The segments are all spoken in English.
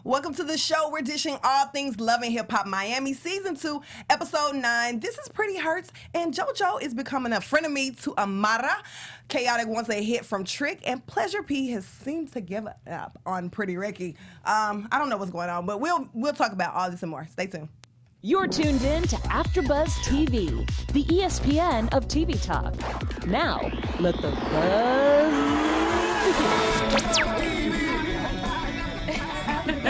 Welcome to the show. We're dishing all things Love and Hip Hop Miami, Season 2, Episode 9. This is Pretty Hurts, and JoJo is becoming a frenemy to Amara. Chaotic wants a hit from Trick, and Pleasure P has seemed to give up on Pretty Ricky. I don't know what's going on, but we'll talk about all this and more. Stay tuned. You're tuned in to AfterBuzz TV, the ESPN of TV talk. Now, let the buzz So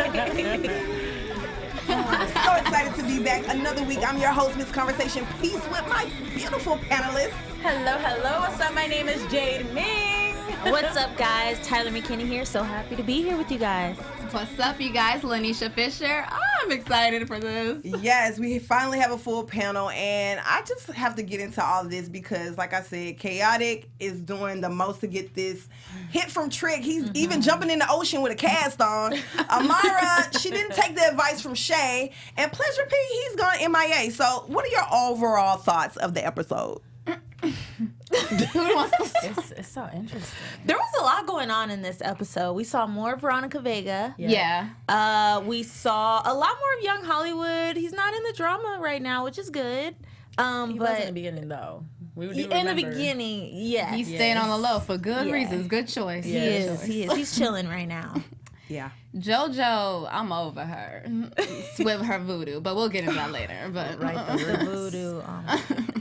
excited to be back another week. I'm your host, Miss Conversation Peace, with my beautiful panelists. Hello, hello. What's up? My name is Jade Ming. What's up, guys? Tyler McKinney here. So happy to be here with you guys. What's up, you guys? Lanisha Fisher. I'm excited for this. Yes, we finally have a full panel, and I just have to get into all of this because, like I said, Chaotic is doing the most to get this hit from Trick. He's even jumping in the ocean with a cast on. Amara, she didn't take the advice from Shay, and Pleasure P, he's gone MIA. So what are your overall thoughts of the episode? It's so interesting. There was a lot going on in this episode. We saw more of Veronica Vega. Yeah. We saw a lot more of Young Hollywood. He's not in the drama right now, which is good. He was in the beginning, though. In the beginning, yes. He's staying on the low for good reasons. Good choice. He is. He's chilling right now. Yeah. JoJo, I'm over her with her voodoo, but we'll get into that later. But The voodoo.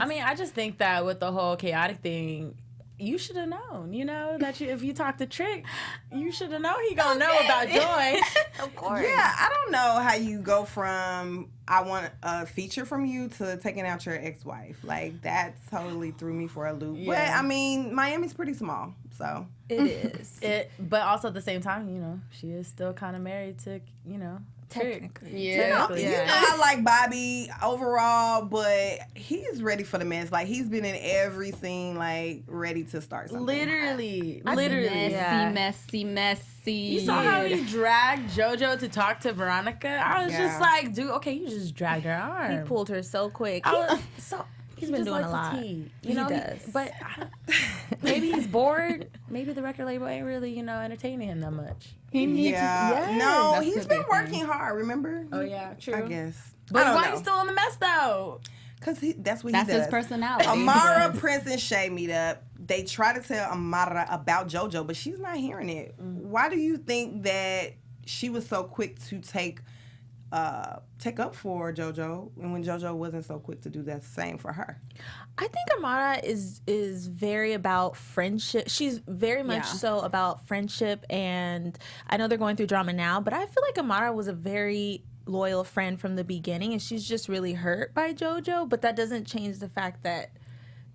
I mean, I just think that with the whole Chaotic thing, you should have known, that if you talk to Trick, you should have known he gonna know about Joy. Of course. Yeah, I don't know how you go from I want a feature from you to taking out your ex-wife. Like, that totally threw me for a loop. Yeah. But, I mean, Miami's pretty small, so. It is. But also at the same time, she is still kind of married to, Trick. Technically. yeah. I like Bobby overall, but he's ready for the mess. Like, he's been in every scene, like, ready to start something. Literally. Messy. You saw how he dragged JoJo to talk to Veronica? I was just like, dude, okay, you just dragged her arm. He pulled her so quick. He's been doing a lot. He does. But maybe he's bored. Maybe the record label ain't really, entertaining him that much. He needs Yeah. No, That's he's the been big working thing. hard, remember? Oh, yeah, true. I guess. But I don't why know. you still in the mess, though? Because that's what That's he does. his personality. Amara, Prince, and Shay meet up. They try to tell Amara about JoJo, but she's not hearing it. Why do you think that she was so quick to take up for JoJo, and when JoJo wasn't so quick to do that same for her? I think Amara is very about friendship. She's very much so about friendship, and I know they're going through drama now, but I feel like Amara was a very loyal friend from the beginning, and she's just really hurt by JoJo, but that doesn't change the fact that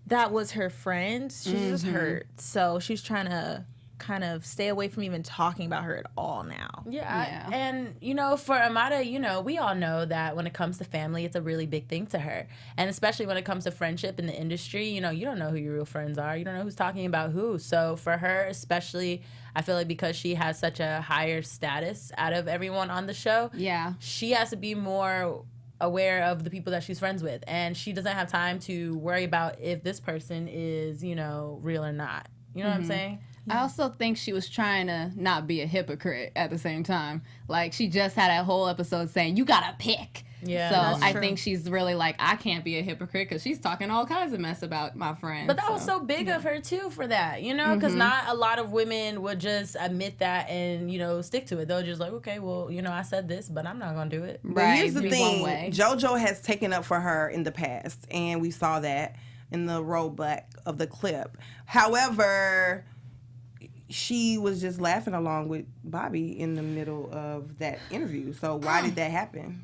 that was her friend. She's just hurt, so she's trying to kind of stay away from even talking about her at all now. Yeah. And, for Amara, we all know that when it comes to family, it's a really big thing to her. And especially when it comes to friendship in the industry, you don't know who your real friends are. You don't know who's talking about who. So for her, especially, I feel like because she has such a higher status out of everyone on the show, she has to be more aware of the people that she's friends with. And she doesn't have time to worry about if this person is, real or not. You know what I'm saying? I also think she was trying to not be a hypocrite at the same time. Like, she just had a whole episode saying, you gotta pick. Yeah, so I think she's really like, I can't be a hypocrite because she's talking all kinds of mess about my friends. But that was so big of her, too, for that, because not a lot of women would just admit that and, stick to it. They'll just like, okay, well, I said this, but I'm not going to do it. But here's the thing. JoJo has taken up for her in the past, and we saw that in the rollback of the clip. However, she was just laughing along with Bobby in the middle of that interview. So why did that happen?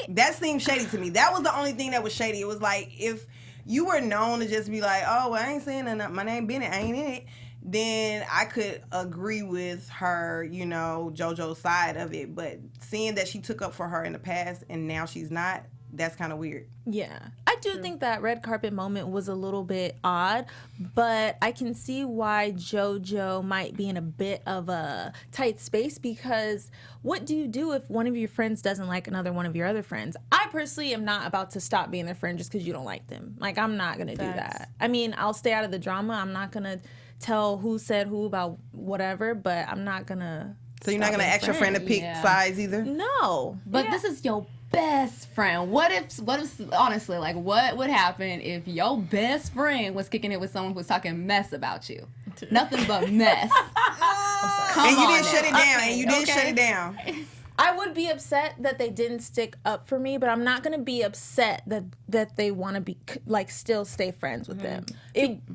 That seemed shady to me. That was the only thing that was shady. It was like, if you were known to just be like, oh, well, I ain't saying nothing, my name Bennett, I ain't in it, then I could agree with her, JoJo's side of it. But seeing that she took up for her in the past and now she's not, that's kind of weird. Yeah. I do think that red carpet moment was a little bit odd, but I can see why JoJo might be in a bit of a tight space, because what do you do if one of your friends doesn't like another one of your other friends? I personally am not about to stop being their friend just because you don't like them. Like, I'm not going to do that. I mean, I'll stay out of the drama. I'm not going to tell who said who about whatever, but I'm not going to So you're not going to ask your friend to pick sides either? No. But this is your best friend. What if honestly, like, what would happen if your best friend was kicking it with someone who was talking mess about you? Nothing but mess. And you didn't shut it down. And you didn't shut it down. I would be upset that they didn't stick up for me, but I'm not going to be upset that they want to be, like, still stay friends with them.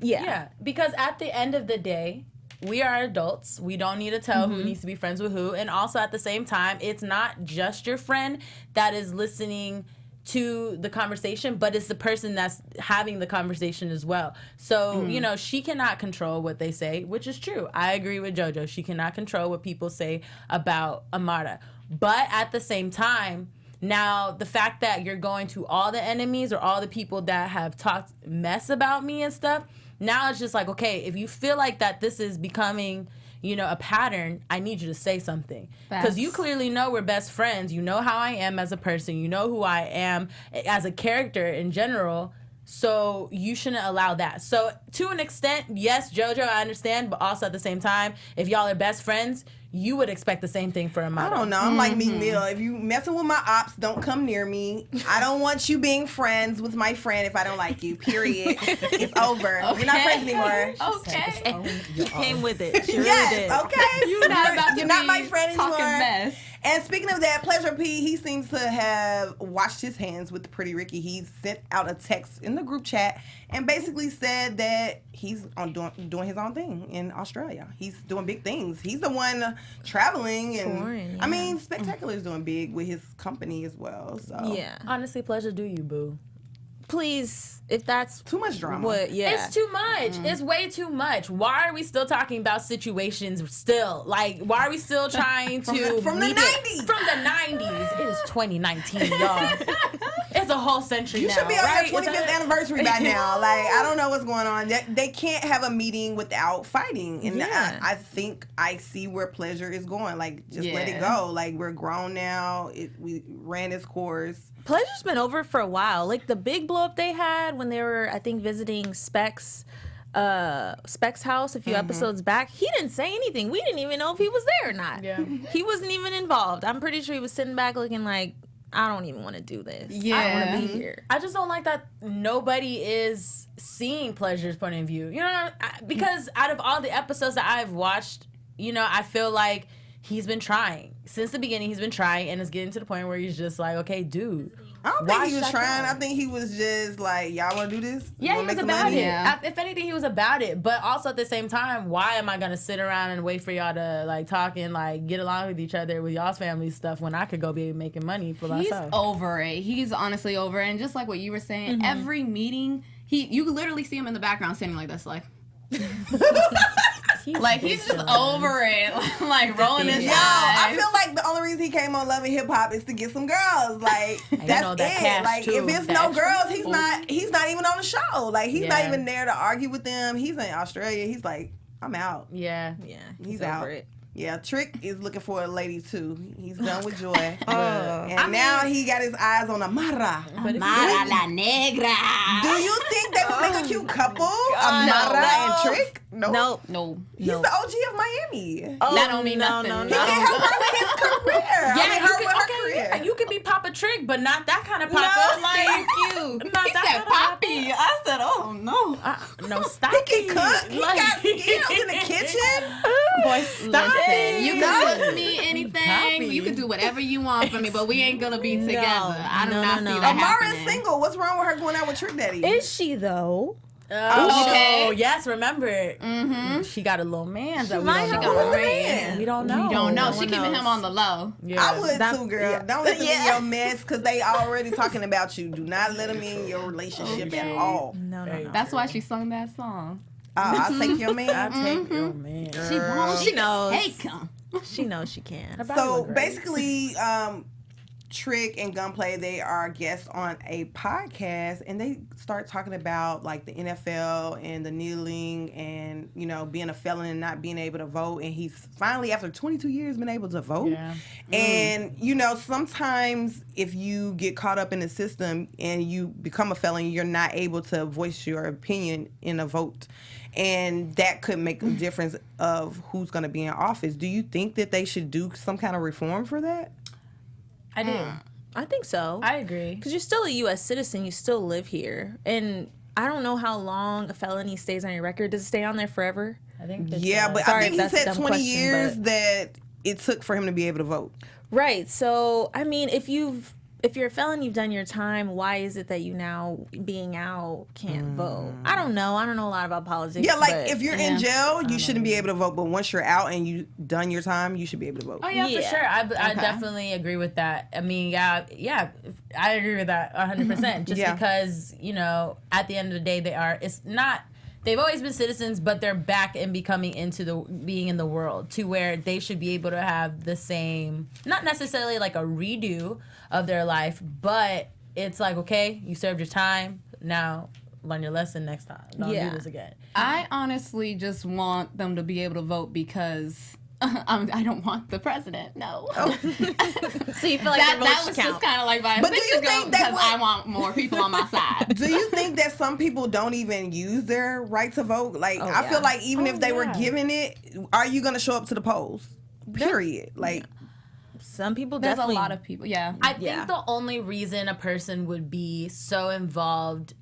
Yeah, because at the end of the day, we are adults. We don't need to tell who needs to be friends with who. And also at the same time, it's not just your friend that is listening to the conversation, but it's the person that's having the conversation as well. So, you know, she cannot control what they say, which is true. I agree with JoJo. She cannot control what people say about Amara. But at the same time, now the fact that you're going to all the enemies or all the people that have talked mess about me and stuff, now it's just like, okay, if you feel like that this is becoming, you know, a pattern, I need you to say something. Because you clearly know we're best friends. You know how I am as a person. You know who I am as a character in general. So you shouldn't allow that. So to an extent, yes, JoJo, I understand. But also at the same time, if y'all are best friends, you would expect the same thing for Amara. I don't know. I'm like Meek Mill. If you messing with my ops, don't come near me. I don't want you being friends with my friend if I don't like you. Period. It's over. We're not friends anymore. Okay. You came with it. She really did. Okay. You're not my friend anymore. Mess. And speaking of that, Pleasure P, he seems to have washed his hands with Pretty Ricky. He sent out a text in the group chat and basically said that he's doing his own thing in Australia. He's doing big things. He's the one traveling, and Touring, I mean, Spectacular is doing big with his company as well. So Yeah. Honestly, Pleasure, do you, boo? Please, if that's too much drama. what, It's too much. It's way too much. Why are we still talking about situations still? Like, why are we still trying to... From the 90s. From the 90s. It is 2019, y'all. It's a whole century You now, should be on right? your 25th anniversary by now. Like, I don't know what's going on. They can't have a meeting without fighting. And I think I see where Pleasure is going. Like, just let it go. Like, we're grown now. We ran its course. Pleasure's been over for a while. Like the big blow up they had when they were, I think, visiting Specs' house a few episodes back. He didn't say anything. We didn't even know if he was there or not. Yeah. He wasn't even involved. I'm pretty sure he was sitting back looking like, I don't even want to do this. Yeah. I don't want to be here. I just don't like that nobody is seeing Pleasure's point of view. You know, because out of all the episodes that I've watched, you know, I feel like he's been trying. Since the beginning, he's been trying, and it's getting to the point where he's just like, okay, dude. I don't think he was trying. I think he was just like, y'all want to do this? Yeah, he was about it. Yeah. If anything, he was about it. But also at the same time, why am I going to sit around and wait for y'all to like talk and like get along with each other with y'all's family stuff when I could go be making money for myself? He's over it. He's honestly over it. And just like what you were saying, every meeting, you literally see him in the background standing like this, like... He's just over it, like rolling his eyes. I feel like the only reason he came on Love and Hip Hop is to get some girls. Like that's it. Like if it's no girls, he's not even on the show. Like he's not even there to argue with them. He's in Australia. He's like, I'm out. Yeah, he's out. Over it. Yeah, Trick is looking for a lady too. He's done with Joy. And now he got his eyes on Amara. Amara La Negra. Do you think they would make a cute couple? Amara and Trick? No. He's the OG of Miami. That don't mean nothing. He can help her with his career. Yeah, you can be Papa Trick, but not that kind of Papa. No, thank you. Not he that said Poppy. I said, oh no. No, stop. He can cook. He got skills in the kitchen. Boy, stop. Listen, you can cook me anything. You can do whatever you want for me, but we ain't gonna be together. I do not see that Amara's happening. single. What's wrong with her going out with Trick Daddy? Is she though? Oh, yes, remember. She got a little man that we don't know. We don't know. We don't know. She knows. keeping him on the low. Yeah. I would too, girl. Yeah. Don't let them in your mess because they already talking about you. Do not let them in your relationship at all. No. That's why she sung that song. I'll take your man. I'll take your man. She won't. She knows. Take him. She knows she can. So basically, Trick and Gunplay, they are guests on a podcast, and they start talking about like the NFL and the kneeling and, you know, being a felon and not being able to vote. And he's finally, after 22 years, been able to vote. Yeah. And, you know, sometimes if you get caught up in the system and you become a felon, you're not able to voice your opinion in a vote. and that could make a difference of who's going to be in office. Do you think that they should do some kind of reform for that? I do. I think so. I agree. Because you're still a U.S. citizen. You still live here. And I don't know how long a felony stays on your record. Does it stay on there forever? I think that's but I think he said 20 years that it took for him to be able to vote. Right. So, I mean, if you're a felon, you've done your time, why is it that you now, being out, can't vote? I don't know. I don't know a lot about politics. Yeah, like if you're in jail, you shouldn't be able to vote. But once you're out and you've done your time, you should be able to vote. Oh, yeah, for sure. I definitely agree with that. I mean, yeah, I agree with that 100%. Just because, you know, at the end of the day, they've always been citizens, but they're back and being in the world to where they should be able to have the same, not necessarily like a redo of their life, but it's like, okay, you served your time, now learn your lesson next time. Don't do this again. I honestly just want them to be able to vote because I don't want the president. No. So you feel like that was just kind of like my but do you think that I want more people on my side. Do you think that some people don't even use their right to vote? Like I feel like even if they were given it, are you going to show up to the polls? Period. Like some people There's definitely. a lot of people. Yeah. I think the only reason a person would be so involved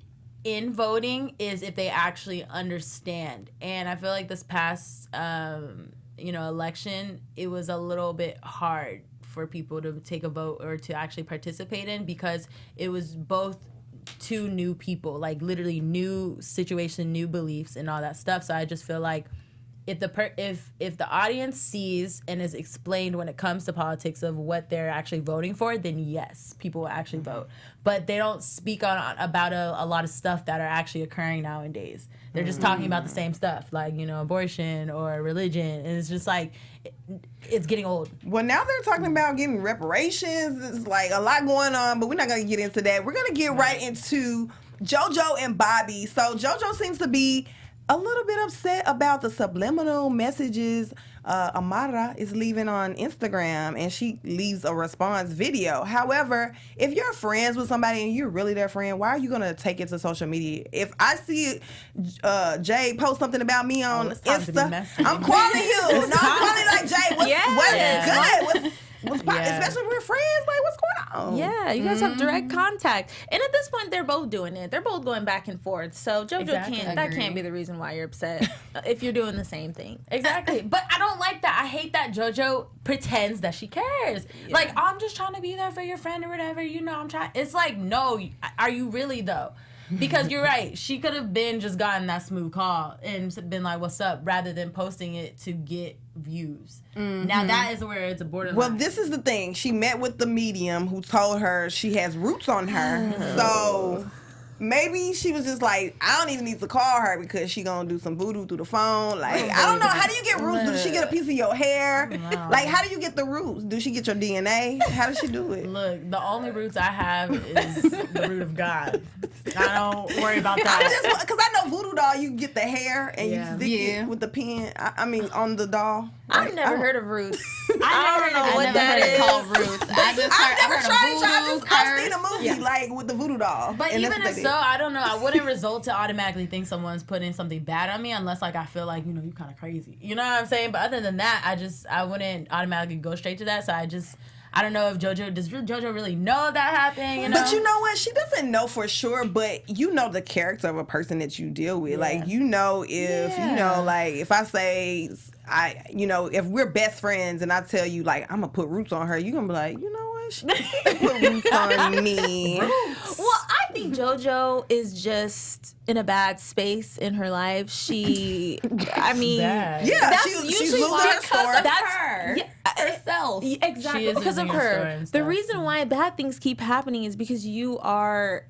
in voting is if they actually understand. And I feel like this past election, it was a little bit hard for people to take a vote or to actually participate in because it was both two new people, like literally new situation, new beliefs and all that stuff. So I just feel like if the audience sees and is explained when it comes to politics of what they're actually voting for, then yes, people will actually vote. But they don't speak about a lot of stuff that are actually occurring nowadays. They're just talking about the same stuff, like, you know, abortion or religion. And it's just like, it's getting old. Well, now they're talking about getting reparations. It's like a lot going on, but we're not going to get into that. We're going to get right into JoJo and Bobby. So JoJo seems to be a little bit upset about the subliminal messages Amara is leaving on Instagram, and she leaves a response video. However, if you're friends with somebody and you're really their friend, why are you going to take it to social media? If I see Jade post something about me on Insta, I'm calling you. No, I'm calling like, Jade, what's good? Especially when we're friends, like, what's going on? Yeah, you guys have direct contact. And at this point, they're both doing it. They're both going back and forth. So JoJo can't be the reason why you're upset if you're doing the same thing. Exactly. But I don't like that. I hate that JoJo pretends that she cares. Yeah. Like, I'm just trying to be there for your friend or whatever. You know, I'm trying. It's like, no, are you really, though? Because you're right. She could have just gotten that smooth call and been like, what's up, rather than posting it to get views. Mm-hmm. Now, that is where it's a borderline. Well, this is the thing. She met with the medium who told her she has roots on her. So maybe she was just like, I don't even need to call her because she gonna do some voodoo through the phone. Like, I don't know. How do you get roots? Does she get a piece of your hair? No. Like, how do you get the roots? Do she get your DNA? How does she do it? Look, the only roots I have is the root of God. I don't worry about that. Because I know voodoo doll, you get the hair and you stick it with the pen. I mean, on the doll. I've never heard of roots. I don't know what that is called roots. I've seen a movie like with the voodoo doll. But even if so, I don't know. I wouldn't result to automatically think someone's putting something bad on me unless like I feel like, you know, you kind of crazy. You know what I'm saying? But other than that, I wouldn't automatically go straight to that. So I don't know if does JoJo really know that happened, you know? But you know what? She doesn't know for sure, but you know the character of a person that you deal with. Yeah. Like, you know if, you know, like, if I say, if we're best friends and I tell you, like, I'm going to put roots on her, you're going to be like, you know what? She put roots on me. Well, I think JoJo is just in a bad space in her life. She's usually why that's her. Herself. Exactly. Because of her. The reason why bad things keep happening is because you're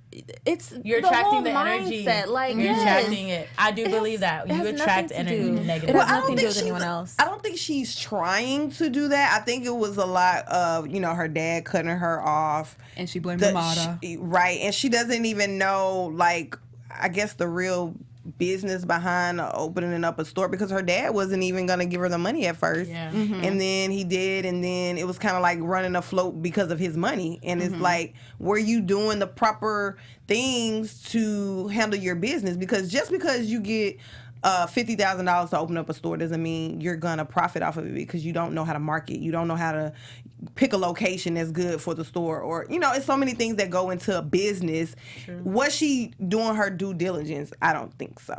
attracting the energy. Like, you're attracting it. I do believe that. You attract energy negative. It has nothing to do with anyone else. I don't think she's trying to do that. I think it was a lot of, her dad cutting her off. And she blamed Amara. Right. And she doesn't even know, like, I guess the real business behind opening up a store, because her dad wasn't even going to give her the money at first. Yeah. Mm-hmm. And then he did, and then it was kind of like running afloat because of his money. And it's like, were you doing the proper things to handle your business? Because just because you get $50,000 to open up a store doesn't mean you're gonna profit off of it because you don't know how to market. You don't know how to pick a location that's good for the store, or it's so many things that go into a business. True. Was she doing her due diligence? I don't think so.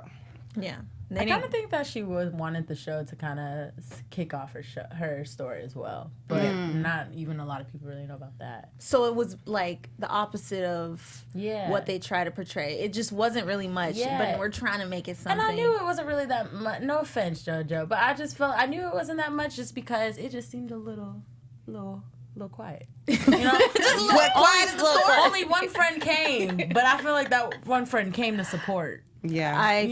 Yeah. I kind of think that she wanted the show to kind of kick off her story as well. But not even a lot of people really know about that. So it was like the opposite of what they try to portray. It just wasn't really much, but we're trying to make it something. And I knew it wasn't really that much. No offense, JoJo, but I knew it wasn't that much just because it just seemed a little quiet. Just a little quiet. Only one friend came, but I feel like that one friend came to support. Yeah,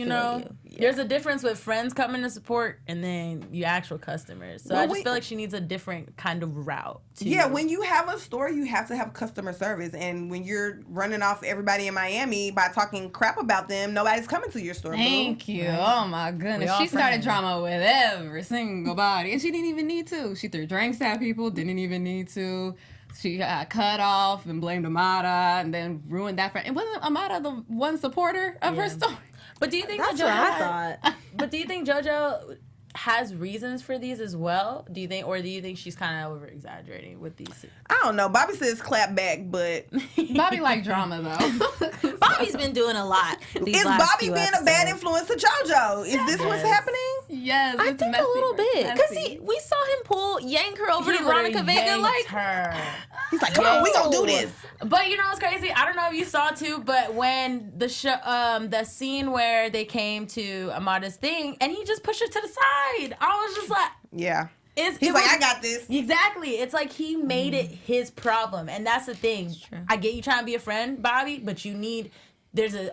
there's a difference with friends coming to support and then your actual customers. So I just feel like she needs a different kind of route. When you have a store, you have to have customer service, and when you're running off everybody in Miami by talking crap about them, nobody's coming to your store. Thank you. Oh my goodness, she started drama with every single body, and she didn't even need to. She threw drinks at people, didn't even need to. She got cut off and blamed Amara and then ruined that friend. And wasn't Amara the one supporter of her story? But do you think that's what I thought? But do you think JoJo has reasons for these as well? Do you think she's kind of over exaggerating with these? I don't know. Bobby says clap back, but Bobby like drama though. Bobby's been doing a lot. Is Bobby being a bad influence to JoJo? Is this what's happening? Yes, I think messy, a little bit because we saw him yank her over to Veronica Vega like her. He's like, come on, we gonna do this. But you know what's crazy? I don't know if you saw too, but when the show, the scene where they came to Amada's thing, and he just pushed her to the side. I was just like, yeah. He's like, I got this. Exactly. It's like he made it his problem, and that's the thing. I get you trying to be a friend, Bobby, but you need. There's a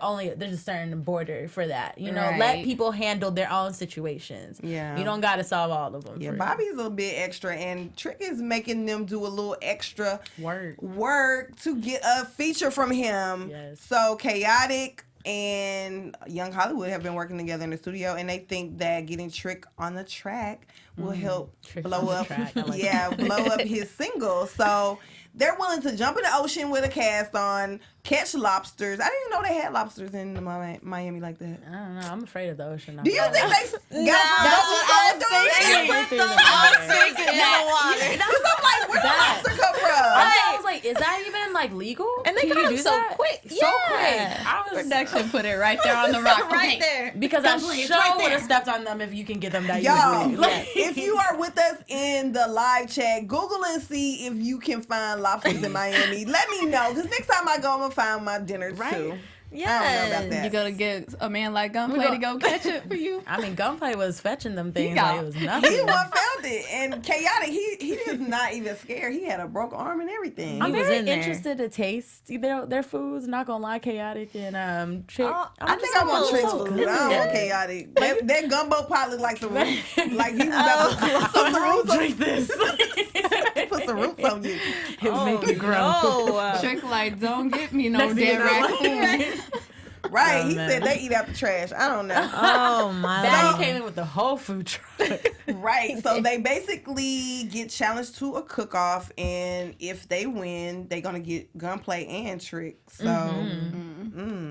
certain border for that. Let people handle their own situations. Yeah. You don't got to solve all of them. Yeah, Bobby's a bit extra, and Trick is making them do a little extra work to get a feature from him. Yes. So Chaotic and Young Hollywood have been working together in the studio, and they think that getting Trick on the track will help blow up his single. So they're willing to jump in the ocean with a cast on, catch lobsters. I didn't even know they had lobsters in Miami like that. I don't know. I'm afraid of the ocean. Do you think they got I was thinking in the water. I'm like, where did the lobster come from? I was like, is that even legal? And they come so quick. So quick. Production put it right there on the rock. Right there. Because I sure would have stepped on them if you can get them that easily. If you are with us in the live chat, Google and see if you can find lobsters in Miami. Let me know, because next time I go, I'm going to find my dinner too. Yeah, I don't know about that. You gonna get a man like Gunplay to go catch it for you? I mean, Gunplay was fetching them things like it was nothing. He found it, and Chaotic, he is not even scared. He had a broke arm and everything. I'm very interested to taste their foods. Not gonna lie, Chaotic and Trick. I think I want Trick's food. I don't want Chaotic. That gumbo pot looked like some roots. Like he was about to put some roots. Drink this. Put some roots on you. It was making me grow. Trick like, don't get me no dead raccoon. Right, he said they eat out the trash. I don't know. Oh my! Daddy came in with the whole food truck. Right, so they basically get challenged to a cook-off, and if they win, they're gonna get Gunplay and Trick. So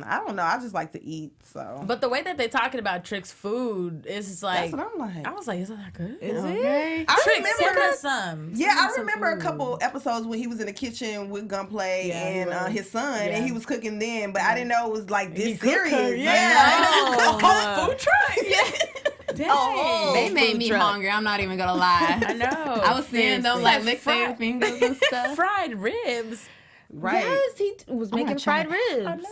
I don't know. I just like to eat. So, but the way that they're talking about Trick's food is just like, that's what I'm like. I was like, isn't that good? Is it? I remember some. Yeah, I remember a couple episodes when he was in the kitchen with Gunplay and his son, and he was cooking then. But I didn't know it was like this serious. Food truck. They made me hungry. I'm not even gonna lie. I know. I was seeing them lick their fingers and stuff. Fried ribs. Right. Yes, he was making fried ribs.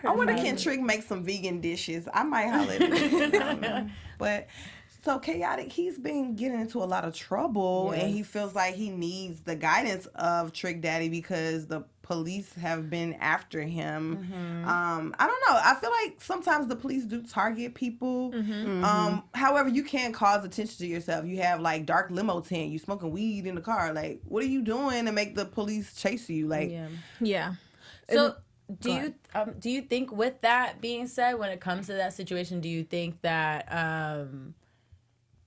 I wonder can Trick make some vegan dishes? I might holler at him. But so Chaotic, he's been getting into a lot of trouble, and he feels like he needs the guidance of Trick Daddy because the police have been after him. I don't know. I feel like sometimes the police do target people. However, you can cause attention to yourself. You have like dark limo tent. You smoking weed in the car. Like, what are you doing to make the police chase you? Like, So do you think, with that being said, when it comes to that situation, do you think that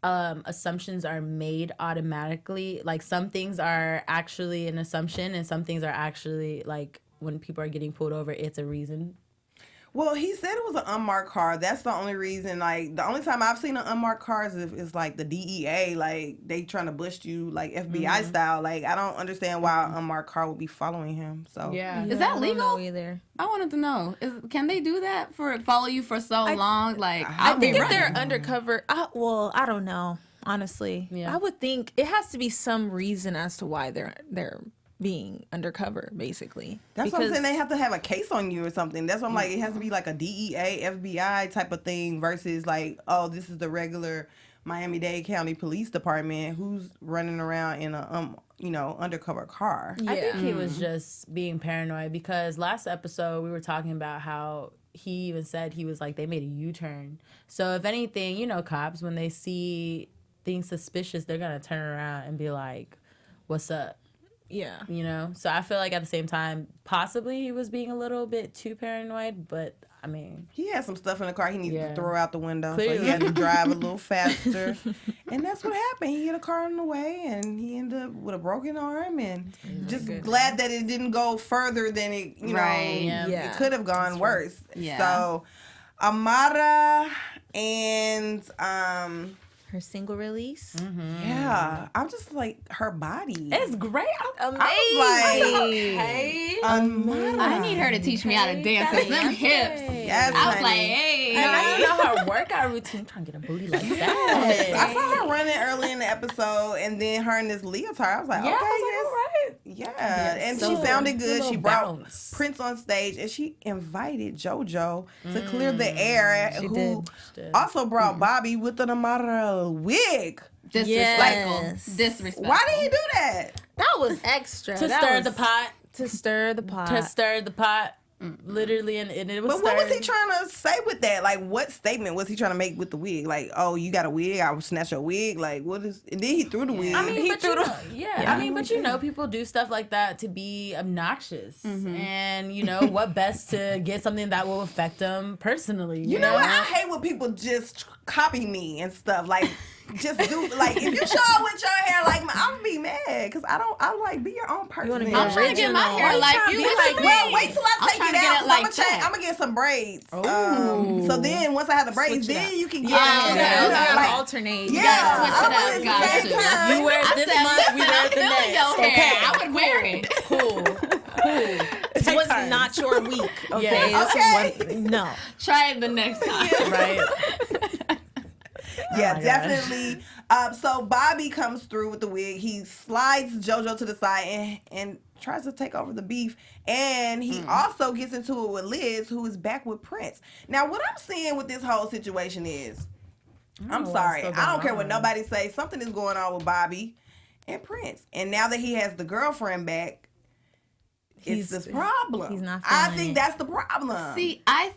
assumptions are made automatically? Like, some things are actually an assumption and some things are actually, like, when people are getting pulled over, it's a reason? Well, he said it was an unmarked car. That's the only reason. Like, the only time I've seen an unmarked car is like the DEA. Like, they trying to bust you, like, FBI style. Like, I don't understand why an unmarked car would be following him. So is that legal? I don't know either. I wanted to know. Can they do that follow you for so long? Like, I think if they're undercover, I don't know. Honestly, I would think it has to be some reason as to why they're being undercover, basically. That's what I'm saying. They have to have a case on you or something. That's what I'm like. It has to be like a DEA, FBI type of thing versus like, oh, this is the regular Miami-Dade County Police Department who's running around in a undercover car. I think he was just being paranoid because last episode we were talking about how he even said he was like they made a U-turn. So if anything, cops when they see things suspicious, they're gonna turn around and be like, "What's up?" Yeah. So I feel like at the same time, possibly he was being a little bit too paranoid, but I mean, he had some stuff in the car he needed to throw out the window, so he had to drive a little faster, and that's what happened. He hit a car on the way, and he ended up with a broken arm, and just glad that it didn't go further than it, it could have gone worse. Yeah. So, Amara and her single release. Yeah. I'm just like, her body. It's great. Amazing. I need her to teach me how to dance with them hips. Yes, I was like, hey. And I don't know her workout routine. I'm trying to get a booty like that. I saw her running early in the episode, and then her in this leotard. I was like, okay, yes. Yeah. And she sounded good. She brought Prince on stage, and she invited JoJo to clear the air, who also brought Bobby with an Amara wig. Disrespectful. Disrespectful. Why did he do that? That was extra. To stir the pot. To stir the pot. To stir the pot. Literally, and it was. But what was he trying to say with that? Like, what statement was he trying to make with the wig? Like, oh, you got a wig? I will snatch your wig. Like, what is? And then he threw the wig. I mean, he threw the. Yeah, I mean, but people do stuff like that to be obnoxious, and what best to get something that will affect them personally. You know what? I hate when people just copy me and stuff. Like, just do like if you show up with your hair like I'm gonna be mad because I like be your own person. I'm trying to get my hair like you. Well, wait till I take it out. I'm gonna get some braids. So then once I have the braids, then you can get alternate. Yeah, switch it up, guys. You wear it this month, we wear it the next. Okay, I would wear it. Cool. This was not your week. Okay. No. Try it the next time. Right. Yeah, definitely. So Bobby comes through with the wig. He slides JoJo to the side and tries to take over the beef. And he also gets into it with Liz, who is back with Prince. Now, what I'm seeing with this whole situation is, I'm sorry, I don't care what nobody says. Something is going on with Bobby and Prince. And now that he has the girlfriend back, it's this problem. He's not I think that's the problem. See, I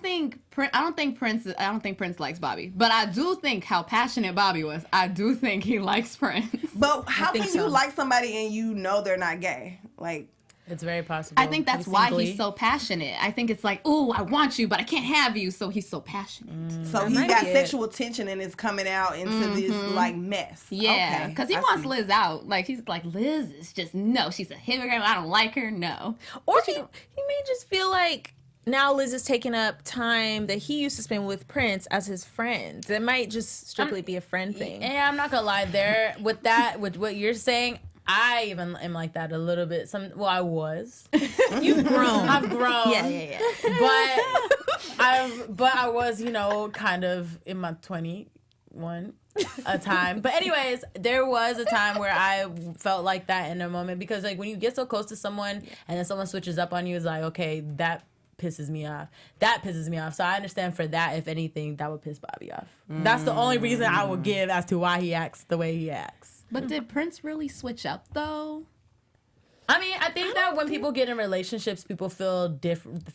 don't think Prince likes Bobby, but I do think how passionate Bobby was. I do think he likes Prince. But how can you like somebody and you know they're not gay? Like, it's very possible. I think that's why he's so passionate. I think it's like, ooh, I want you, but I can't have you, so he's so passionate. So he got sexual tension and it's coming out into this like mess. Yeah, because he wants Liz out. Like he's like, Liz is just she's a hypocrite. I don't like her. No. Or he may just feel like now Liz is taking up time that he used to spend with Prince as his friend. It might just strictly be a friend thing. Yeah, I'm not gonna lie. There with what you're saying. I even am like that a little bit. I was. You've grown. I've grown. Yeah. But I was, kind of in my 21 a time. But anyways, there was a time where I felt like that in a moment because like when you get so close to someone and then someone switches up on you, it's like, okay, that pisses me off. That pisses me off. So I understand for that, if anything, that would piss Bobby off. That's the only reason I would give as to why he acts the way he acts. But did Prince really switch up though? I mean, I think that when people get in relationships, people feel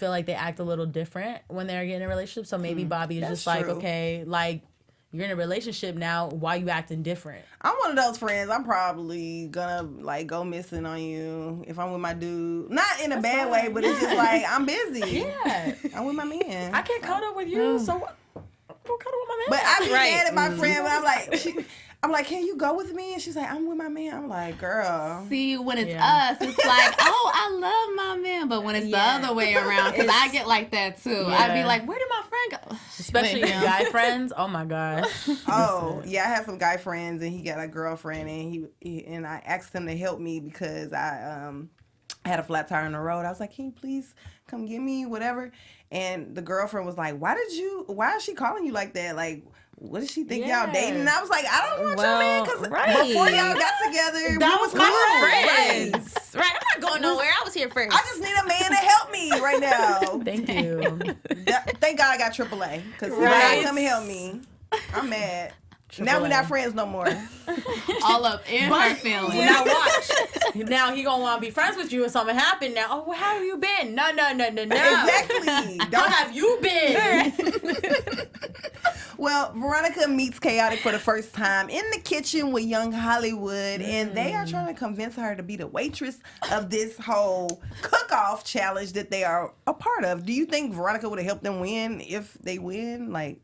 like they act a little different when they're getting in a relationship. So maybe Bobby is just like, okay, like you're in a relationship now, why you acting different? I'm one of those friends. I'm probably gonna like go missing on you if I'm with my dude. Not in a bad way, but it's just like I'm busy. Yeah, I'm with my man. I can't cuddle with you, so what? cuddle with my man. But I be mad at my friend, but I'm like, can you go with me? And she's like, I'm with my man. I'm like, girl. See, when it's us, it's like, oh, I love my man. But when it's the other way around, because I get like that too. Yeah. I'd be like, where did my friend go? Especially guy friends. Oh my gosh. Oh, yeah, I have some guy friends, and he got a girlfriend, and and I asked him to help me because I had a flat tire on the road. I was like, can you please come get me, whatever? And the girlfriend was like, why is she calling you like that? Like, what does she think y'all dating? And I was like, I don't want your man, because before y'all got together, that was my friends. Right, I'm not going nowhere. I was here first. I just need a man to help me right now. Thank you. Thank God I got AAA, because he might come help me. I'm mad. Now we're not friends no more. All up in her feelings. Now watch. Now he gonna want to be friends with you if something happened. Now, oh, well, how have you been? No. Exactly. How have you been? Well, Veronica meets Chaotic for the first time in the kitchen with Young Hollywood, and they are trying to convince her to be the waitress of this whole cook-off challenge that they are a part of. Do you think Veronica would have helped them win if they win? Like,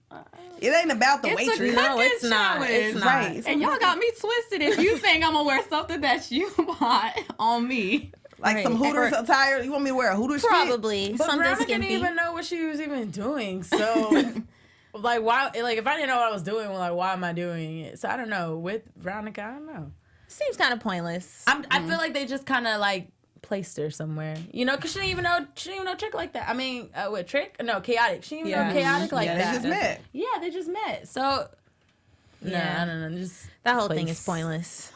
it ain't about the waitress. No, it's not. It's not. Right. And y'all got me twisted if you think I'm going to wear something that you bought on me. Like some Hooters attire. You want me to wear a Hooters fit? Probably. But Something Veronica skimpy. didn't even know what she was even doing. So, like, why? Like, if I didn't know what I was doing, well, like, why am I doing it? So I don't know. With Veronica, I don't know. Seems kind of pointless. I feel like they just kind of like placed her somewhere, you know, because she didn't even know Trick like that. I mean, with Trick, no, Chaotic. She didn't even know Chaotic like that. They just met. Yeah, they just met. So, yeah, I don't know. Just that whole thing is pointless.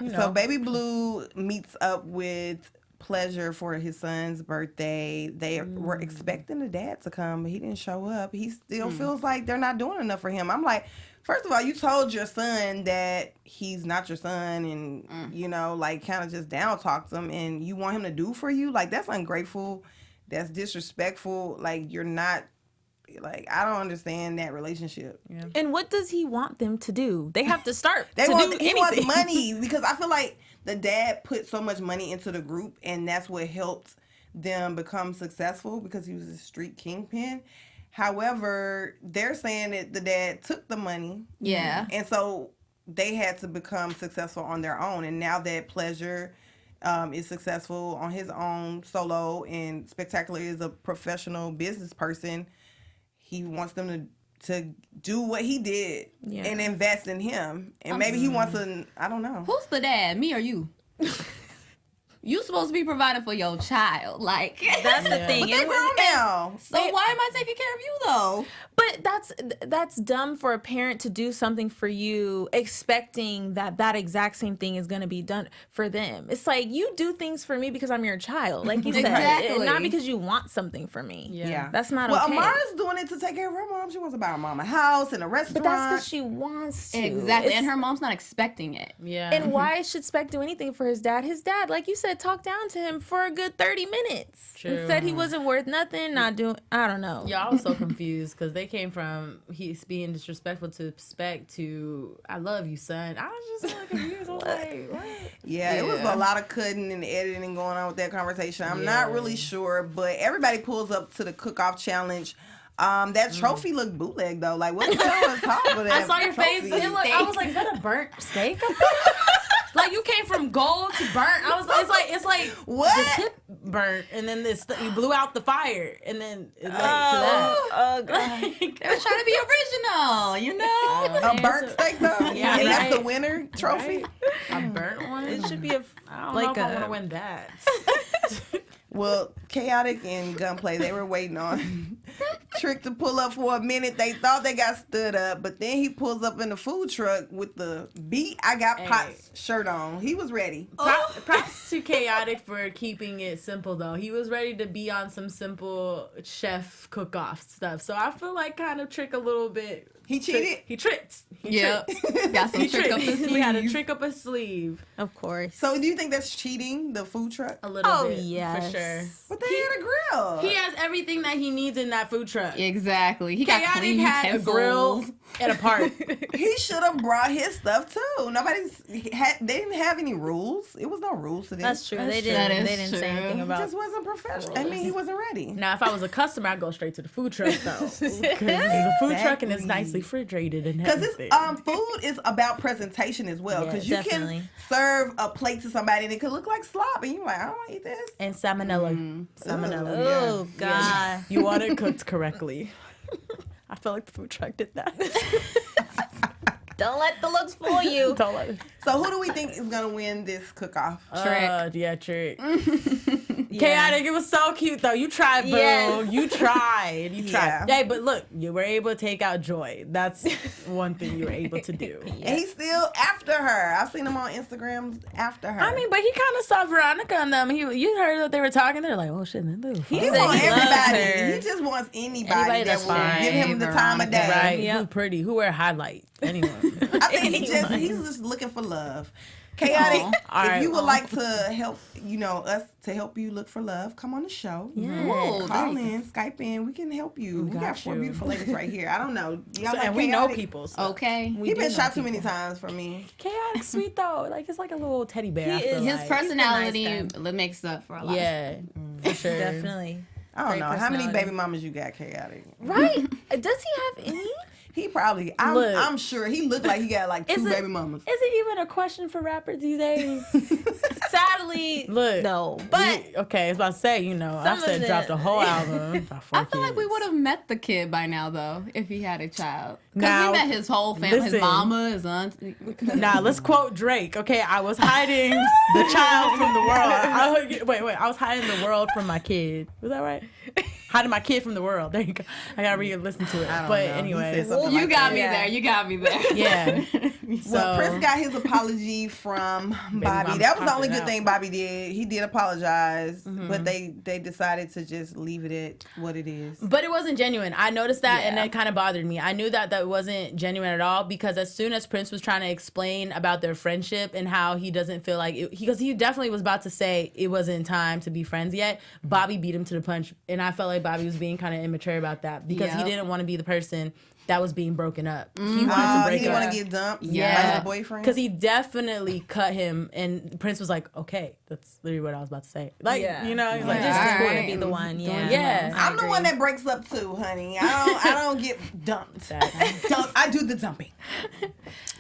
You know. So Baby Blue meets up with Pleasure for his son's birthday. They were expecting the dad to come, but he didn't show up. He still feels like they're not doing enough for him. I'm like, first of all, you told your son that he's not your son, and you know, like, kind of just down talked him, and you want him to do for you? Like, that's ungrateful. That's disrespectful. Like, you're not. Like, I don't understand that relationship. Yeah. And what does he want them to do? They have to start He anything. wants money, because I feel like the dad put so much money into the group, and that's what helped them become successful, because he was a street kingpin. However, they're saying that the dad took the money. Yeah. And so they had to become successful on their own. And now that Pleasure is successful on his own solo, and Spectacular is a professional business person, he wants them to do what he did and invest in him. And maybe he wants to, I don't know. Who's the dad, me or you? You supposed to be providing for your child. Like, That's the thing. But they grown now. So why am I taking care of you though? But that's dumb for a parent to do something for you expecting that exact same thing is going to be done for them. It's like, you do things for me because I'm your child, like you said, and not because you want something from me. Yeah. That's not okay. okay. Well, Amara's doing it to take care of her mom. She wants to buy her mom a house and a restaurant. But that's because she wants to. Exactly. And her mom's not expecting it. Yeah. And why should Spec do anything for his dad? His dad, like you said, talked down to him for a good 30 minutes. True. And said he wasn't worth nothing, not doing, I don't know. Yeah, I was so confused because they came from he's being disrespectful to Spec to I love you, son. I was just really confused. I was like, what? Yeah, it was a lot of cutting and editing going on with that conversation. I'm not really sure, but everybody pulls up to the cook-off challenge. That trophy looked bootleg though. Like, what the hell was top of that? I saw your face. I was like, is that a burnt steak up there? Like, you came from gold to burnt. I was. It's like what? The tip burnt, and then you blew out the fire, and then it led to that. Oh, God. They were trying to be original, you know? A burnt steak though. Yeah, and that's right. the winner trophy. Right? A burnt one. It should be a I don't like know if I a want to win that. Well, Chaotic and Gunplay, they were waiting on Trick to pull up for a minute. They thought they got stood up, but then he pulls up in the food truck with the Beat I Got Pots shirt on. He was ready. Props to Chaotic for keeping it simple, though. He was ready to be on some simple chef cook-off stuff. So I feel like kind of Trick a little bit He cheated? He tricked. Got some trick up his sleeve. He had a trick up his sleeve. Of course. So do you think that's cheating, the food truck? A little bit, yes. for sure. But they had a grill. He has everything that he needs in that food truck. Exactly. He got Chaotic clean had a grill utensils. and a park. He should have brought his stuff too. They didn't have any rules. It was no rules to this. That's true. They That didn't. is They didn't say true. anything He about. just wasn't professional. I mean, he wasn't ready. Now, if I was a customer, I'd go straight to the food truck though, because it's a food truck and it's nicely refrigerated and Because everything. food is about presentation as well. Because you definitely. can serve a plate to somebody and it could look like slop, and you're like, I don't want to eat this. And salmonella. Salmonella. Oh God. You want it cooked correctly. I feel like the food truck did that. Don't let the looks fool you. Don't let it. So who do we think is gonna win this cook-off? Trick. Yeah, Trick. Chaotic. It was so cute though. You tried, boo. Yes. You tried. You tried. Yeah. Hey, but look, you were able to take out Joy. That's one thing you were able to do. And he's still after her. I've seen him on Instagram after her. I mean, but he kind of saw Veronica and them. You heard that they were talking. They're like, oh shit, they do. he said wants he loves everybody. her. He just wants anybody Anybody that that's will fine. give him the time of day. Right? Yep. Who pretty? Who wear highlight? Anyone? I think he's just looking for love. Chaotic. All If right. you would like to help, us to help you look for love, come on the show. Ooh, Call in, Skype in. We can help you. We got got 4 you. beautiful ladies right here. I don't know. Y'all So, like and we know Chaotic? people. So. Okay. He been shot too many times for me. Chaotic, sweet though. Like it's like a little teddy bear. I He feel is. His like. personality He's a makes up for a lot. Yeah, for sure. Definitely. I don't Great know. How many personality. baby mamas you got, Chaotic? Right? Does he have any? He probably, Look. I'm sure he looked like he got like 2 Is it- baby mamas. Is it even a question for rappers these days? Sadly, Look, no. But okay, I was about to say, I've of said the- dropped a whole album. About 4 I feel like we kids. would have met the kid by now, though, if he had a child. Because Now, we met his whole family, listen. his mama, his aunt. Now let's quote Drake. Okay, I was hiding the child from the world. Wait, I was hiding the world from my kid. Was that right? Hiding my kid from the world. There you go. I gotta re-listen to it. I don't But know. He anyway, said something You like got that. me Yeah. there. You got me there. yeah. So Well, Prince got his apology from Bobby. mama's That was the popping only good out. thing Bobby did. He did apologize, but they decided to just leave it at what it is. But it wasn't genuine. I noticed that, and Yeah. that kind of bothered me. I knew that wasn't genuine at all, because as soon as Prince was trying to explain about their friendship and how he doesn't feel like it, because he definitely was about to say it wasn't time to be friends yet, Bobby beat him to the punch, and I felt like Bobby was being kind of immature about that, because he Yep. didn't want to be the person that was being broken up. He wanted to break He didn't up. want to get dumped by Yeah, his boyfriend. because he definitely cut him, and Prince was like, "Okay, that's literally what I was about to say." Like, Yeah. he's like, I just "Just didn't want to Alright. be the one. Yeah. Yeah. I'm the one that breaks up too, honey. I don't get dumped. I do the dumping.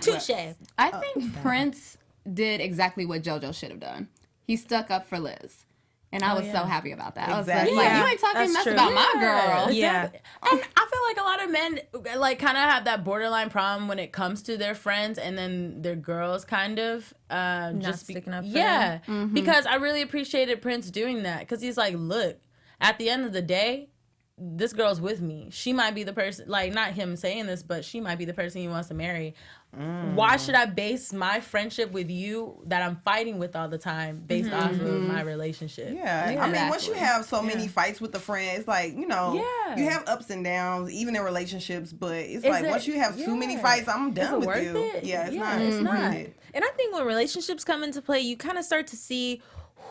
Touche. I think Prince did exactly what JoJo should have done. He stuck up for Liz. And I was so happy about that. I was Exactly. like, Yeah, you ain't talking that's mess true. about my girl. Yeah. And I feel like a lot of men like kind of have that borderline problem when it comes to their friends, and then their girls kind of just sticking up for yeah, because I really appreciated Prince doing that, because he's like, look, at the end of the day, this girl's with me. She might be the person, like, not him saying this, but she might be the person he wants to marry. Why should I base my friendship with you that I'm fighting with all the time based off of my relationship? Yeah. I mean, once you have so many fights with the friends, like, you have ups and downs, even in relationships, but it's like, it- once you have too many yeah. fights, I'm done it with worth you. it? Yeah, it's Yeah, not. it's not. worth it. And I think when relationships come into play, you kind of start to see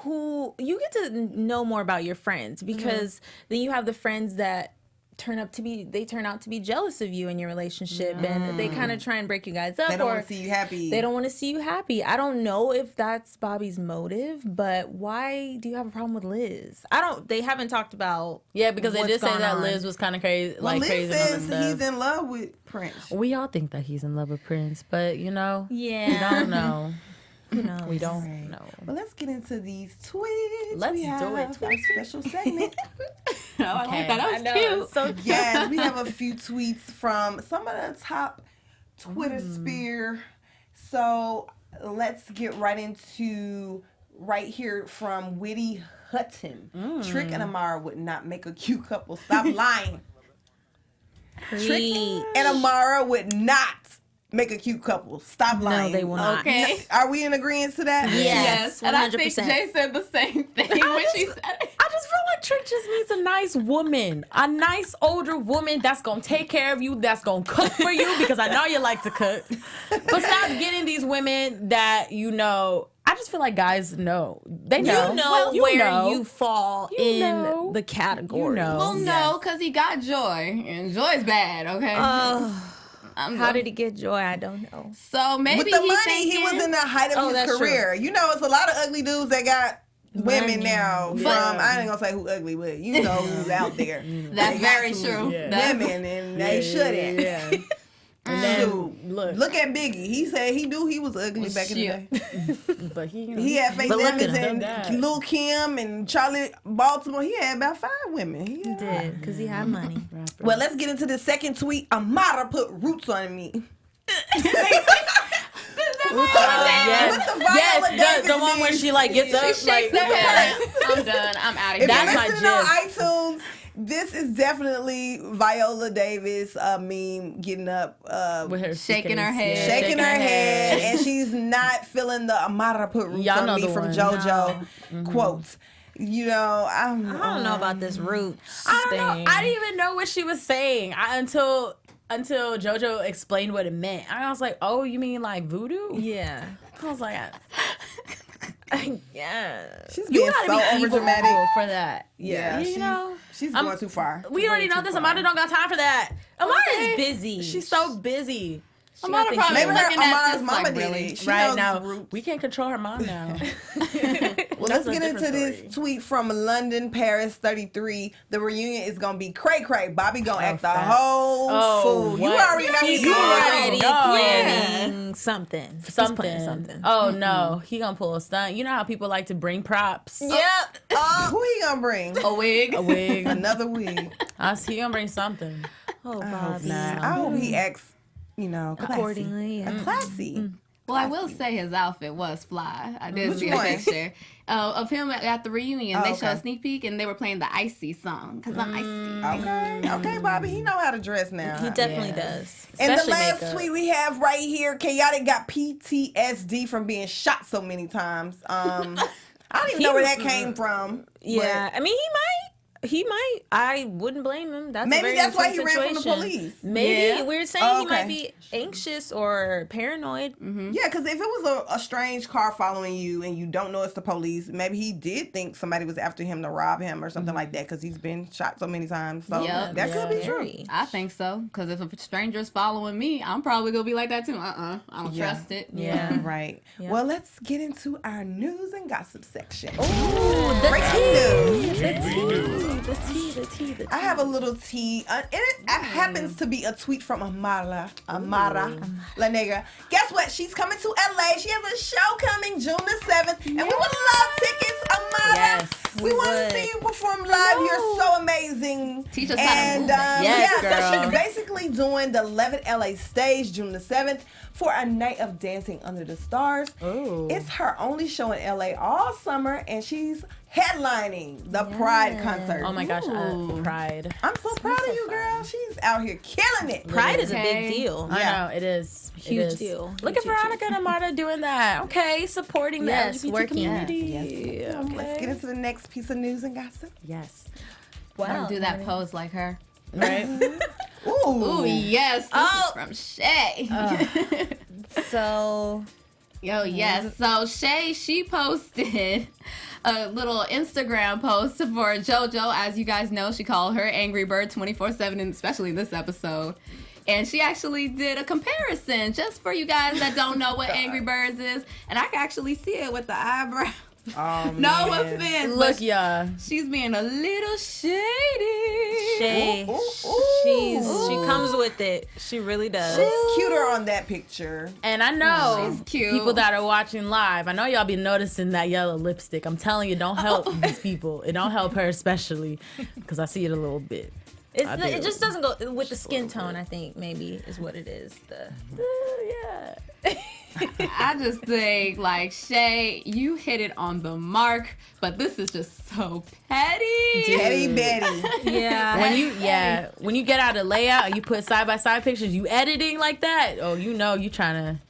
who you get to know more about your friends, because then you have the friends that turn out to be jealous of you in your relationship, and they kind of try and break you guys up. They don't or want to see you happy. They don't want to see you happy. I don't know if that's Bobby's motive, but why do you have a problem with Liz? They haven't talked about. Yeah, because they what's did say gone that on. Liz was kind of crazy, Well, like Liz crazy says about he's stuff. in love with Prince. We all think that he's in love with Prince, but Yeah. we don't know. Who knows? We don't know. Well, let's get into these tweets. Let's we do have it. our special segment. Oh, I like that. That was I know, cute. it's so cute. Yes, we have a few tweets from some of the top Twitter sphere. So let's get right into right here from Witty Hutton. Trick and Amara would not make a cute couple. Stop lying. Trick and Amara would not make a cute couple. Stop lying. they will not. Okay. Are we in agreement to that? Yes, And I think 100%. Jay said the same thing when she said it. I just feel like Trick just needs a nice nice woman, a nice older woman that's gonna take care of you, that's gonna cook for you, because I know you like to cook. But stop getting these women that I just feel like guys know. They know. You fall in the category. Well, no, because he got Joy, and Joy's bad, okay? How did he get Joy? I don't know. So maybe with the money, he was in the height of his career. True. It's a lot of ugly dudes that got women now. I ain't gonna say who ugly, but who's out there. That's very true. Women, and they shouldn't. Yeah. And then, look at Biggie. He said he knew he was ugly back in the day. But he had Faith Evans and Lil' Kim and Charlie Baltimore. He had about 5 women. He did, because he had money. Well, let's get into the second tweet. Amara put roots on me. Yes, the one where she gets up. She shakes her head. I'm done. I'm out of here. That's my gist. On iTunes, this is definitely Viola Davis meme getting up with her shaking her head. Shaking her head. And she's not feeling the Amara put roots on me from JoJo quotes. I don't know about this roots thing. I didn't even know what she was saying until JoJo explained what it meant. I was like, oh, you mean like voodoo? Yeah. I was like, yeah. She's being so overdramatic for that. Yeah. She's going too far. We already know this. Amara don't got time for that. Amara is busy. She's so busy. Amara probably looking at this mama did it. Right now, we can't control her mom now. Well, let's get into this tweet from London, Paris 33. The reunion is gonna be cray. Bobby gonna act the whole fool. You already know he's already planning something. Oh no, he gonna pull a stunt. You know how people like to bring props. Yep. Who he gonna bring? A wig. Another wig. He gonna bring something. Oh, Bobby. I hope he acts, classy. Accordingly. Classy. Well, I will say his outfit was fly. I did see a picture of him at the reunion. They showed a sneak peek, and they were playing the Icy song, because I'm icy. Okay, Bobby. He know how to dress now. He definitely does. And the last tweet we have right here, Chaotic got PTSD from being shot so many times. I don't even know where that came from. Yeah, I mean, he might. I wouldn't blame him. Maybe that's why he ran from the police. Maybe we're saying he might be anxious or paranoid. Mm-hmm. Yeah, because if it was a strange car following you and you don't know it's the police, maybe he did think somebody was after him to rob him or something like that, because he's been shot so many times. So that could be true. I think so, because if a stranger's following me, I'm probably gonna be like that too. I don't trust it. Yeah, right. Yeah. Well, let's get into our news and gossip section. Ooh, breaking news. The tea. I have a little tea. It happens to be a tweet from Amara La Negra. Guess what? She's coming to LA. She has a show coming June the 7th. And we would love tickets, Amara. Yes, we want to see you perform live. You're so amazing. Teach us how to move. So she's basically doing the 11th LA stage June the 7th for a night of dancing under the stars. Ooh. It's her only show in LA all summer, and she's headlining the Pride concert. Oh my gosh, Pride. I'm so proud of you, girl. She's out here killing it. Pride is a big deal. I know, it is. Huge deal. Look at Veronica and Amara doing that. Okay, supporting the LGBT community. Yes. Okay. Let's get into the next piece of news and gossip. Yes. Wow. Do that pose like her. Right? Ooh, yes. This is from Shay. So Shay, she posted a little Instagram post for JoJo. As you guys know, she called her Angry Bird 24/7, and especially in this episode. And she actually did a comparison just for you guys that don't know what Angry Birds is. And I can actually see it with the eyebrow. Oh, no offense. Look, yeah. She's being a little shady. Shay. She comes with it. She really does. She's cuter on that picture. And I know she's cute. People that are watching live, I know y'all be noticing that yellow lipstick. I'm telling you, don't help these people. It don't help her especially, because I see it a little bit. It just doesn't go with the skin tone, I think, maybe, is what it is. Yeah. I just think, like, Shay, you hit it on the mark, but this is just so petty. Petty Betty. Yeah. When you get out of layout and you put side by side pictures, you editing like that, oh, you know you trying to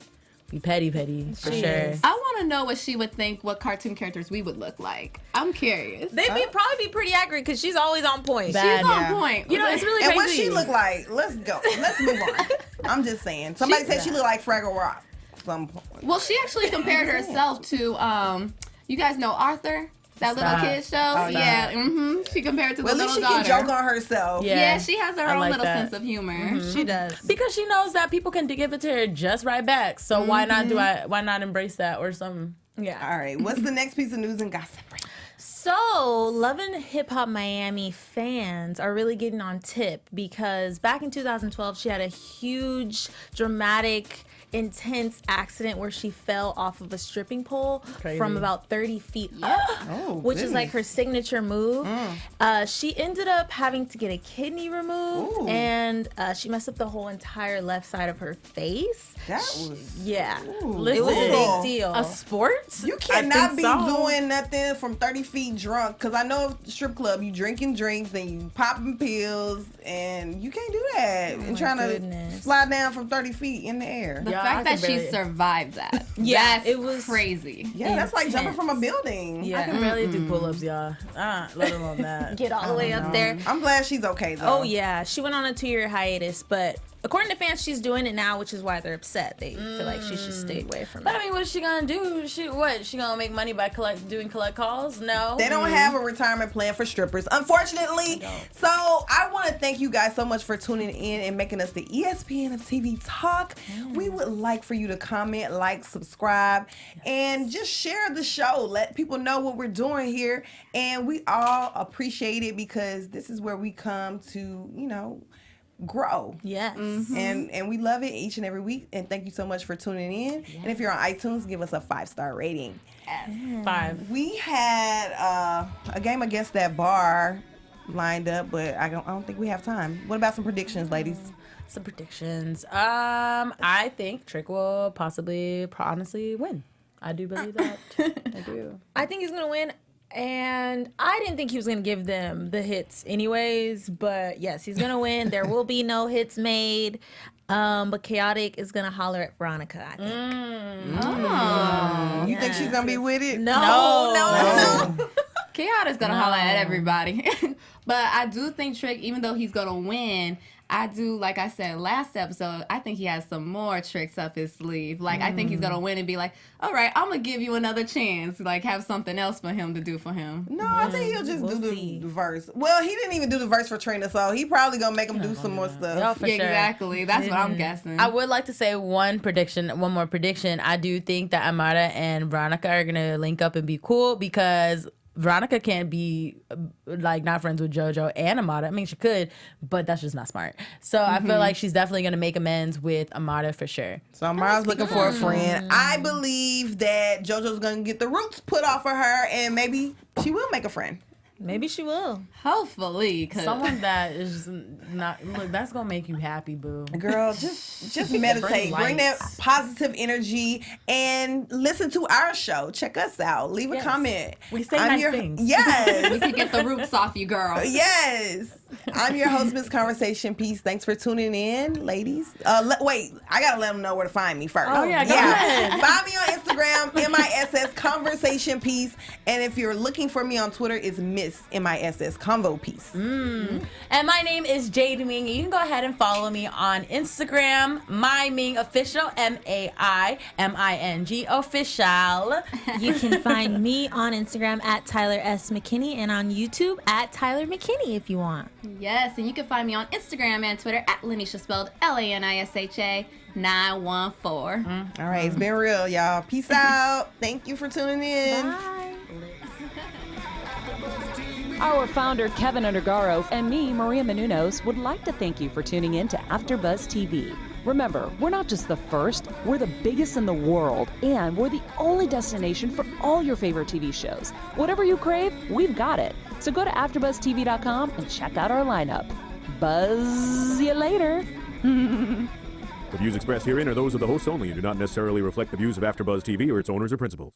be petty for sure. I want to know what she would think what cartoon characters we would look like. I'm curious. They'd probably be pretty accurate because she's always on point. Bad. She's on point. You know, it's really And crazy. what she look like? Let's go. Let's move on. I'm just saying. Somebody said she looked like Fraggle Rock. Some point. Well, she actually compared herself to, you guys know Arthur? That little kid show? Oh, yeah. She compared to the Well, at little least she daughter. can joke on herself. Yeah, she has her own like little that. sense of humor. She does. Because she knows that people can give it to her just right back. So why not embrace that or something? Yeah. All right. What's the next piece of news and gossip? So, Love and Hip Hop Miami fans are really getting on tip because back in 2012, she had a huge, dramatic, intense accident where she fell off of a stripping pole from about 30 feet up, which is like her signature move. She ended up having to get a kidney removed, and she messed up the whole entire left side of her face. That was It was a big deal. A sport? You cannot be doing nothing from 30 feet drunk, because I know strip club, you drinking drinks and you popping pills, and you can't do that and trying to slide down from 30 feet in the air. The fact that she survived that. It was crazy. Yeah, that's like jumping from a building. I can barely do pull-ups, y'all. Let alone that. Get all the way up there. I'm glad she's okay, though. Oh, yeah. She went on a 2-year hiatus, but according to fans, she's doing it now, which is why they're upset. They feel like she should stay away from it. But I mean, what's she gonna do? She gonna make money by doing collect calls? No. They don't have a retirement plan for strippers, unfortunately. So I want to thank you guys so much for tuning in and making us the ESPN of TV Talk. We would like for you to comment, like, subscribe, and just share the show. Let people know what we're doing here. And we all appreciate it because this is where we come to, grow. Yes. And we love it each and every week. And thank you so much for tuning in. Yes. And if you're on iTunes, give us a 5-star rating. Yes. 5. We had a game against that bar lined up, but I don't think we have time. What about some predictions, ladies? Some predictions. I think Trick will honestly win. I do believe that. I do. I think he's going to win. And I didn't think he was going to give them the hits anyways, but yes, he's going to win. There will be no hits made, but Chaotic is going to holler at Veronica, I think. You think she's going to be with it? No. Chaotic's going to holler at everybody. But I do think Trick, even though he's going to win, I do, like I said last episode, I think he has some more tricks up his sleeve. Like, I think he's going to win and be like, all right, I'm going to give you another chance. Like, have something else for him to do for him. No, I think he'll just do the verse. Well, he didn't even do the verse for Trina, so he probably going to make him do some more stuff. No, for exactly. Sure. That's what I'm guessing. I would like to say one more prediction. I do think that Amara and Veronica are going to link up and be cool because Veronica can't be not friends with JoJo and Amara. I mean, she could, but that's just not smart. So I feel like she's definitely going to make amends with Amara for sure. So Amara's looking for a friend. I believe that JoJo's going to get the roots put off of her, and maybe she will make a friend. Maybe she will. Hopefully. Someone that is not, look, that's going to make you happy, boo. Girl, just meditate. Bring that positive energy and listen to our show. Check us out. Leave a comment. We say nice things. Yes. We can get the roots off you, girl. Yes. I'm your host, Miss Conversation Piece. Thanks for tuning in, ladies. Wait, I got to let them know where to find me first. Oh, yeah, go ahead. Find me on Instagram, MISS Conversation Piece. And if you're looking for me on Twitter, it's Miss MISS Convo Piece. And my name is Jade Ming. You can go ahead and follow me on Instagram, My Ming Official, MAIMING Official. You can find me on Instagram at Tyler S. McKinney and on YouTube at Tyler McKinney if you want. Yes, and you can find me on Instagram and Twitter at Lanisha, spelled LANISHA 914. All right, it's been real, y'all. Peace out. Thank you for tuning in. Bye. Our founder, Kevin Undergaro, and me, Maria Menounos, would like to thank you for tuning in to AfterBuzz TV. Remember, we're not just the first, we're the biggest in the world, and we're the only destination for all your favorite TV shows. Whatever you crave, we've got it. So go to AfterBuzzTV.com and check out our lineup. Buzz you later. The views expressed herein are those of the hosts only and do not necessarily reflect the views of AfterBuzz TV or its owners or principals.